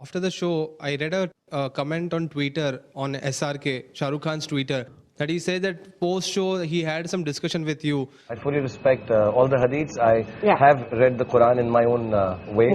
After the show, I read a comment on Twitter on SRK, Shah Rukh Khan's Twitter, that he said that post-show he had some discussion with you. I fully respect all the hadiths. I have read the Quran in my own way,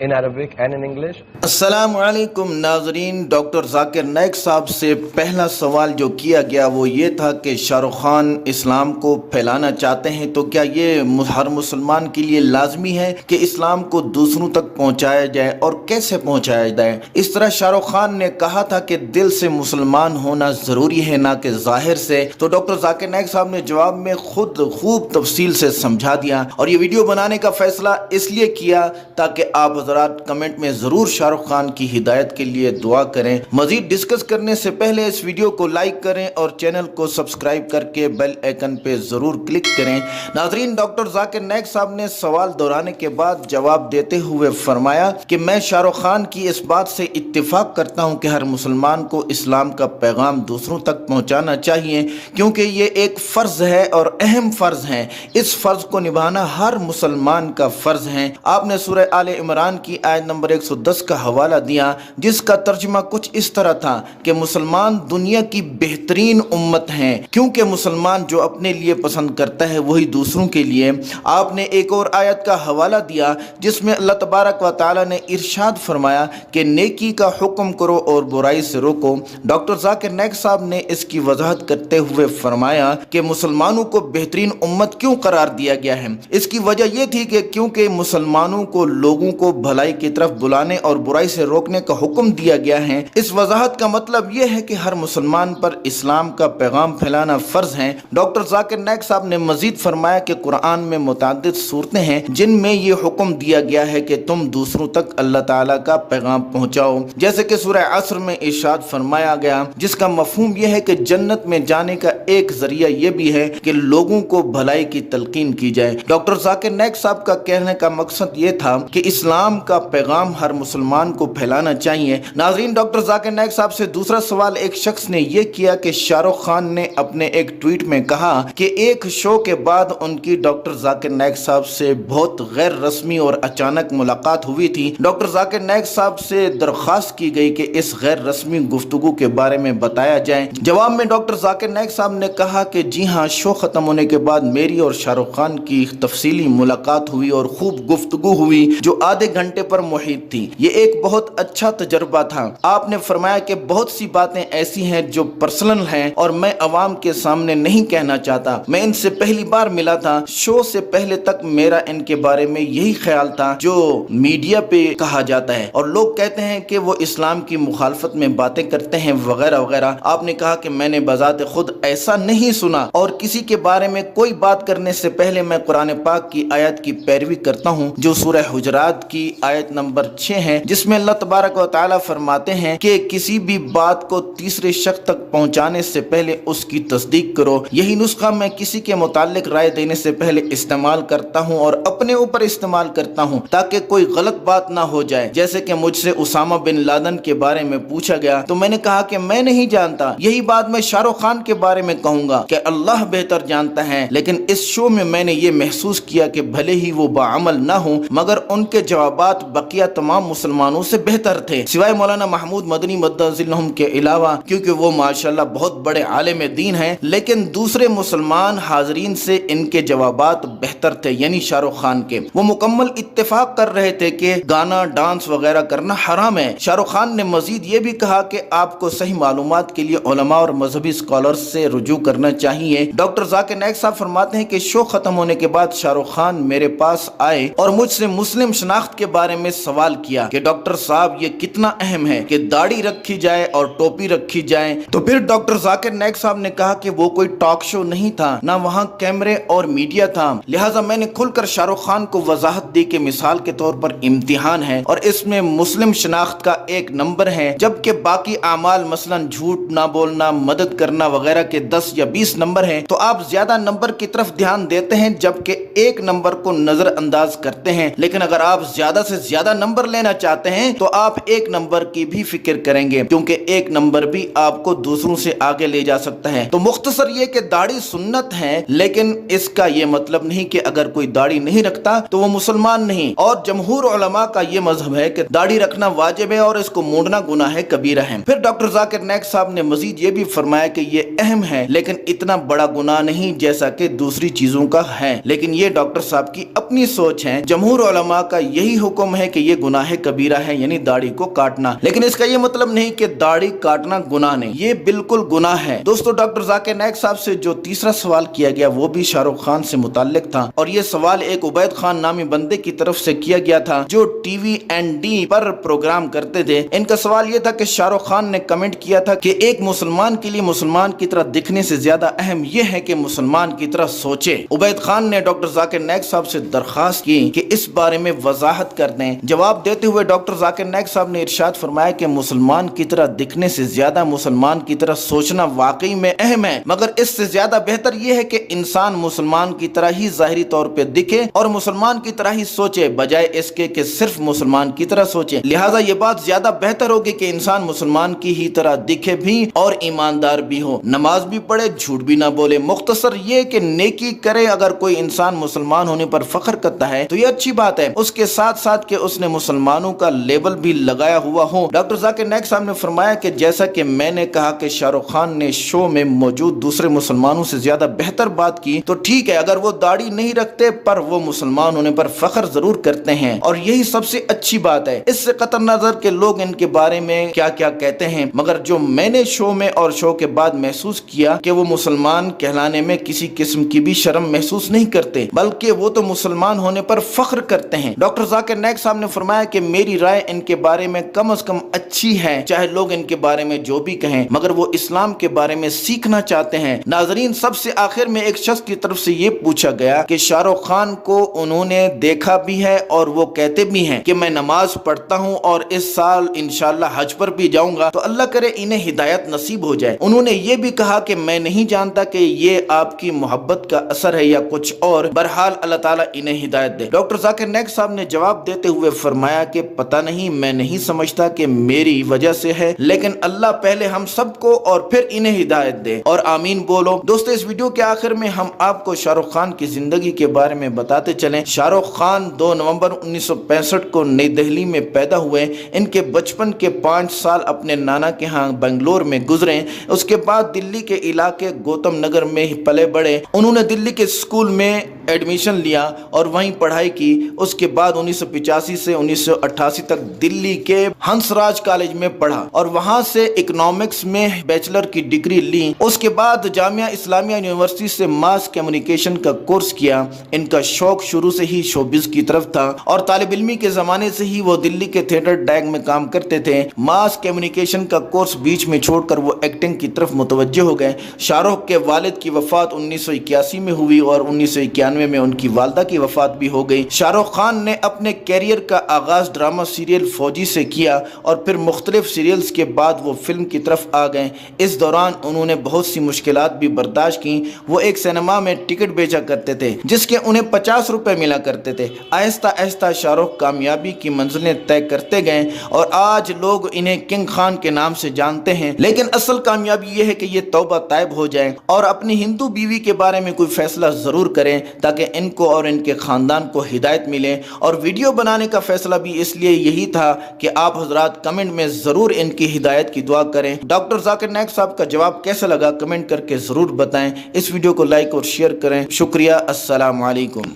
in Arabic and in English. السلام علیکم ناظرین. Doctor Zakir Naik صاحب سے پہلا سوال جو کیا گیا وہ یہ تھا کہ شاہ رخ خان اسلام کو پھیلانا چاہتے ہیں تو کیا یہ ہر مسلمان کے لیے لازمی ہے کہ اسلام کو دوسروں تک پہنچایا جائے اور کیسے پہنچایا جائے؟ اس طرح شاہ رخ خان نے کہا تھا کہ دل سے مسلمان ہونا ضروری ہے نہ کہ ظاہر سے. تو ڈاکٹر ذاکر نائک صاحب نے جواب میں خود خوب تفصیل سے سمجھا دیا اور یہ ویڈیو بنانے کا فیصلہ اس لیے کیا تاکہ آپ حضرات کمنٹ میں ضرور شاہ رخ خان کی ہدایت کے لیے دعا کریں. مزید ڈسکس کرنے سے پہلے اس ویڈیو کو لائک کریں اور چینل کو سبسکرائب کر کے بیل آئیکن پہ ضرور کلک کریں. ناظرین، ڈاکٹر ذاکر نائک صاحب نے سوال دہرانے کے بعد جواب دیتے ہوئے فرمایا کہ میں شاہ رخ خان کی اس بات سے اتفاق کرتا ہوں کہ ہر مسلمان کو اسلام کا پیغام دوسروں تک پہنچانا چاہیے کیونکہ یہ ایک فرض ہے اور اہم فرض ہے. اس فرض کو نبھانا ہر مسلمان کا فرض ہے. آپ نے سورہ آل عمران کی آیت نمبر 110 کا حوالہ دیا جس کا ترجمہ کچھ اس طرح تھا کہ مسلمان دنیا کی بہترین امت ہیں کیونکہ مسلمان جو اپنے لیے پسند کرتا ہے وہی دوسروں کے لیے. آپ نے ایک اور آیت کا حوالہ دیا جس میں اللہ تبارک و تعالی نے ارشاد فرمایا کہ نیکی کا حکم کرو اور برائی سے روکو. ڈاکٹر ذاکر نائک صاحب نے اس کی وضاحت کرتے ہوئے فرمایا کہ مسلمانوں کو بہترین امت کیوں قرار دیا گیا ہے. اس کی وجہ یہ تھی کہ کیونکہ مسلمانوں کو لوگوں کو بھلائی کی طرف بلانے اور برائی سے روکنے کا حکم دیا گیا ہے. اس وضاحت کا مطلب یہ ہے کہ ہر مسلمان پر اسلام کا پیغام پھیلانا فرض ہے. ڈاکٹر ذاکر نائک صاحب نے مزید فرمایا کہ قرآن میں متعدد صورتیں ہیں جن میں یہ حکم دیا گیا ہے کہ تم دوسروں تک اللہ تعالیٰ کا پیغام پہنچاؤ، جیسے کہ سورہ عصر میں ارشاد فرمایا گیا جس کا مفہوم یہ ہے کہ جنت میں جانے کا ایک ذریعہ یہ بھی ہے کہ لوگوں کو بھلائی کی تلقین کی جائے. ڈاکٹر ذاکر نائک صاحب کا کہنے کا مقصد یہ تھا کہ اسلام کا پیغام ہر مسلمان کو پھیلانا چاہیے. ناظرین، ڈاکٹر ذاکر نائک صاحب سے دوسرا سوال ایک شخص نے یہ کیا کہ شاہ رخ خان نے اپنے ایک ٹویٹ میں کہا کہ ایک شو کے بعد ان کی ڈاکٹر ذاکر نائک صاحب سے بہت غیر رسمی اور اچانک ملاقات ہوئی تھی. ڈاکٹر ذاکر نائک صاحب سے درخواست کی گئی کہ اس غیر رسمی گفتگو کے بارے میں بتایا جائے. جواب میں ڈاکٹر ذاکر نائک صاحب نے کہا کہ جی ہاں، شو ختم ہونے کے بعد میری اور شاہ رخ خان کی تفصیلی ملاقات ہوئی اور خوب گفتگو ہوئی جو آدھے گھنٹے پر محیط تھی. یہ ایک بہت اچھا تجربہ تھا. آپ نے فرمایا کہ بہت سی باتیں ایسی ہیں جو پرسنل ہیں اور میں عوام کے سامنے نہیں کہنا چاہتا. میں ان سے پہلی بار ملا تھا. شو سے پہلے تک میرا ان کے بارے میں یہی خیال تھا جو میڈیا پہ کہا جاتا ہے اور لوگ کہتے ہیں کہ وہ اسلام کی مخالفت میں باتیں کرتے ہیں وغیرہ وغیرہ. آپ نے کہا کہ میں نے بذات خود ایسا نہیں سنا اور کسی کے بارے میں کوئی بات کرنے سے پہلے میں قرآن پاک کی آیت کی پیروی کرتا ہوں جو سورہ حجرات کی آیت نمبر 6 ہے جس میں اللہ تبارک و تعالی فرماتے ہیں کہ کسی بھی بات کو تیسرے شخص تک پہنچانے سے پہلے اس کی تصدیق کرو. یہی نسخہ میں کسی کے متعلق رائے دینے سے پہلے استعمال کرتا ہوں اور اپنے اوپر استعمال کرتا ہوں تاکہ کوئی غلط بات نہ ہو جائے. جیسے کہ مجھ سے اسامہ بن لادن کے بارے میں پوچھا گیا تو میں نے کہا کہ میں نہیں جانتا. یہی بات میں شاہ رخ خان کے بارے میں کہوں گا کہ اللہ بہتر جانتا ہے. لیکن اس شو میں نے یہ محسوس کیا کہ بھلے ہی وہ باعمل نہ ہوں مگر ان کے جوابات بقیہ تمام مسلمانوں سے بہتر تھے سوائے مولانا محمود مدنی مدظلہم کے علاوہ کیونکہ وہ ماشاءاللہ بہت بڑے عالم دین ہیں. لیکن دوسرے مسلمان حاضرین سے ان کے جوابات بہتر تھے یعنی شاہ رخ خان کے. وہ مکمل اتفاق کر رہے تھے کہ گانا ڈانس وغیرہ کرنا حرام ہے. شاہ رخ خان نے مزید یہ بھی کہا کہ آپ کو صحیح معلومات کے لیے علماء اور مذہبی اسکالرز سے رجوع کرنا چاہیے. ڈاکٹر ذاکر نائک صاحب فرماتے ہیں کہ شو ختم ہونے کے بعد شاہ رخ خان میرے پاس آئے اور مجھ سے مسلم شناخت کے بارے میں سوال کیا کہ ڈاکٹر صاحب یہ کتنا اہم ہے کہ داڑھی رکھی جائے اور ٹوپی رکھی جائے. تو پھر ڈاکٹر ذاکر نائک صاحب نے کہا کہ وہ کوئی ٹاک شو نہیں تھا، نہ وہاں کیمرے اور میڈیا تھا. لہٰذا میں نے کھل کر شاہ رخ خان کو وضاحت دی کہ مثال کے طور پر امتحان ہے اور اس میں مسلم شناخت کا ایک نمبر ہے جبکہ باقی اعمال مثلا جھوٹ نہ بولنا، مدد کرنا وغیرہ کے 10 یا 20 نمبر ہیں تو آپ زیادہ نمبر کی طرف دھیان دیتے ہیں جبکہ ایک نمبر کو نظر انداز کرتے ہیں، لیکن اگر آپ زیادہ سے زیادہ نمبر لینا چاہتے ہیں تو آپ ایک نمبر کی بھی فکر کریں گے، کیونکہ ایک نمبر بھی آپ کو دوسروں سے آگے لے جا سکتا ہے۔ تو مختصر یہ کہ داڑھی سنت ہے، لیکن اس کا یہ مطلب نہیں کہ اگر کوئی داڑھی نہیں رکھتا تو وہ مسلمان نہیں، اور جمہور علماء کا یہ مذہب ہے کہ داڑھی رکھنا واجب ہے اور اس کو مونڈنا گناہ کبیرہ ہے۔ پھر ڈاکٹر ذاکر نائک صاحب نے مزید یہ بھی فرمایا کہ یہ اہم ہے لیکن اتنا بڑا گناہ نہیں جیسا کہ دوسری چیزوں کا ہے، لیکن یہ ڈاکٹر صاحب کی اپنی سوچ ہے۔ جمہور علماء کا یہی حکم ہے کہ یہ گناہ کبیرہ ہے، یعنی داڑھی کو کاٹنا، لیکن اس کا یہ مطلب نہیں کہ داڑھی کاٹنا گناہ نہیں، یہ بالکل گناہ ہے۔ دوستو ڈاکٹر ذاکر نائک صاحب سے جو تیسرا سوال کیا گیا وہ بھی شاہ رخ خان سے متعلق تھا، اور یہ سوال ایک عبید خان نامی بندے کی طرف سے کیا گیا تھا جو ٹی وی این ڈی پر پروگرام کرتے تھے۔ ان کا سوال یہ تھا کہ شاہ رخ خان نے کمنٹ کیا تھا کہ ایک مسلمان کے لیے مسلمان کی طرح دکھنے سے زیادہ اہم یہ ہے کہ مسلمان کی طرح سوچے۔ عبید خان نے ڈاکٹر ذاکر نائک صاحب سے درخواست کی کہ اس بارے میں وضاحت کر دیں۔ جواب دیتے ہوئے ڈاکٹر ذاکر نائک صاحب نے ارشاد فرمایا کہ مسلمان کی طرح دکھنے سے زیادہ مسلمان کی طرح سوچنا واقعی میں اہم ہے، مگر اس سے زیادہ بہتر یہ ہے کہ انسان مسلمان کی طرح ہی ظاہری طور پہ دکھے اور مسلمان کی طرح ہی سوچے، بجائے اس کے کہ صرف مسلمان کی طرح سوچے۔ لہٰذا یہ بات زیادہ بہتر ہوگی کہ انسان مسلمان کی ہی طرح دکھے بھی اور ایماندار بھی ہو، نماز بھی پڑھے، جھوٹ بھی نہ بولے۔ مختصر یہ کہ نیکی کرے۔ اگر کوئی انسان مسلمان ہونے پر فخر کرتا ہے تو یہ اچھی بات ہے، اس کے ساتھ ساتھ کہ اس نے مسلمانوں کا لیبل بھی لگایا ہوا ہو۔ ڈاکٹر ذاکر نائک صاحب نے فرمایا کہ جیسا کہ میں نے کہا کہ شاہ رخ خان نے شو میں موجود دوسرے مسلمانوں سے زیادہ بہتر بات کی، تو ٹھیک ہے اگر وہ داڑھی نہیں رکھتے پر وہ مسلمان ہونے پر فخر ضرور کرتے ہیں، اور یہی سب سے اچھی بات ہے۔ اس سے قطع نظر کہ لوگ ان کے بارے میں کیا کیا کہتے ہیں، مگر جو میں نے شو میں اور شو کے بعد محسوس کیا کہ وہ مسلمان کہلانے میں کسی قسم کی بھی شرم محسوس نہیں کرتے، بلکہ وہ تو مسلمان ہونے پر فخر کرتے ہیں۔ ڈاکٹر ذاکر نائک صاحب نے فرمایا کہ میری رائے ان کے بارے میں کم از کم اچھی ہے، چاہے لوگ ان کے بارے میں جو بھی کہیں، مگر وہ اسلام کے بارے میں سیکھنا چاہتے ہیں۔ ناظرین، سب سے آخر میں ایک شخص کی طرف سے یہ پوچھا گیا کہ شاہ رخ خان کو انہوں نے دیکھا بھی ہے اور وہ کہتے بھی ہیں کہ میں نماز پڑھتا ہوں اور اس سال انشاءاللہ حج پر بھی جاؤں گا، تو اللہ کرے انہیں ہدایت نصیب ہو جائے۔ انہوں نے یہ بھی کہا کہ میں نہیں جانتا کہ یہ آپ کی محبت کا اثر ہے یا کچھ اور، بہرحال اللہ تعالیٰ انہیں ہدایت دے۔ ڈاکٹر ذاکر نائک صاحب نے جواب دیتے ہوئے فرمایا کہ پتہ نہیں، میں نہیں سمجھتا کہ میری وجہ سے ہے، لیکن اللہ پہلے ہم سب کو اور پھر انہیں ہدایت دے، اور آمین بولو۔ دوستو اس ویڈیو کے آخر میں ہم آپ کو شاہ رخ خان کی زندگی کے بارے میں بتاتے چلیں۔ شاہ رخ خان 2 نومبر 1965 کو نئی دہلی میں پیدا ہوئے۔ ان کے بچپن کے 5 سال اپنے نانا کے ہاں بنگلور میں گزرے، اس کے بعد دلی کے علاقے گوتم نگر میں پلے بڑھے۔ انہوں نے دلی کے اسکول میں ایڈمیشن لیا اور وہیں پڑھائی کی۔ اس کے بعد 1985 سے 1988 تک دلی کے ہنس راج کالج میں پڑھا اور وہاں سے اکنامکس میں بیچلر کی ڈگری لی۔ اس کے بعد جامعہ اسلامیہ یونیورسٹی سے ماس کمیونیکیشن کا کورس کیا۔ ان کا شوق شروع سے ہی شوبز کی طرف تھا اور طالب علمی کے زمانے سے ہی وہ دلی کے تھیٹر ڈیگ میں کام کرتے تھے۔ ماس کمیونیکیشن کا کورس بیچ میں چھوڑ کر وہ ایکٹنگ کی طرف متوجہ ہو گئے۔ شاہ رخ کے والد کی وفات 1981 میں ہوئی اور 1991 میں ان کی والدہ کی وفات بھی ہو گئی۔ شاہ رخ خان نے اپنے کیریئر کا آغاز ڈرامہ سیریل فوجی سے کیا اور پھر مختلف سیریلز کے بعد وہ فلم کی طرف آ گئے۔ اس دوران انہوں نے بہت سی مشکلات بھی برداشت کی۔ وہ ایک سینما میں ٹکٹ بیچا کرتے تھے جس کے انہیں 50 روپے ملا کرتے تھے۔ آہستہ آہستہ شاہ رخ کامیابی کی منزلیں طے کرتے گئے اور آج لوگ انہیں کنگ خان کے نام سے جانتے ہیں، لیکن اصل کامیابی یہ ہے کہ یہ توبہ طائب ہو جائیں اور اپنی ہندو بیوی کے بارے میں کوئی فیصلہ ضرور کریں تاکہ ان کو اور ان کے خاندان کو ہدایت ملے۔ اور ویڈیو بنانے کا فیصلہ بھی اس لیے یہی تھا کہ آپ حضرات کمنٹ میں ضرور ان کی ہدایت کی دعا کریں۔ ڈاکٹر ذاکر نائک صاحب کا جواب کیسا لگا کمنٹ کر کے ضرور بتائیں۔ اس ویڈیو کو لائک اور شیئر کریں۔ شکریہ۔ السلام علیکم۔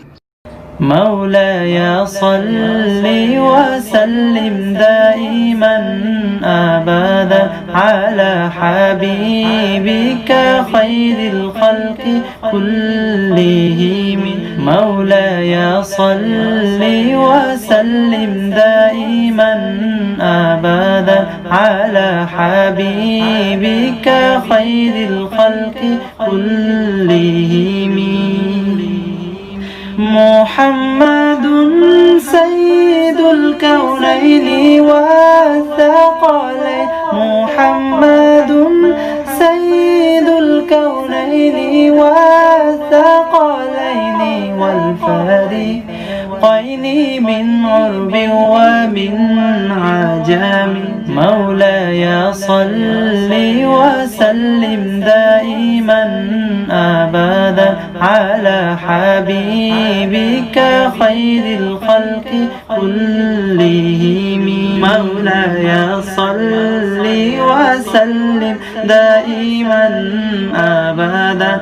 مولاي صل وسلم دائما أبدا على حبيبك خير الخلق كلهم مولاي صل وسلم دائما أبدا على حبيبك خير الخلق كلهم محمد سيد الكونين والثقلين محمد سيد الكونين مولاي صل وسلم دائما أبدا على حبيبك خير الخلق كلهم. مولاي صل وسلم دائما أبدا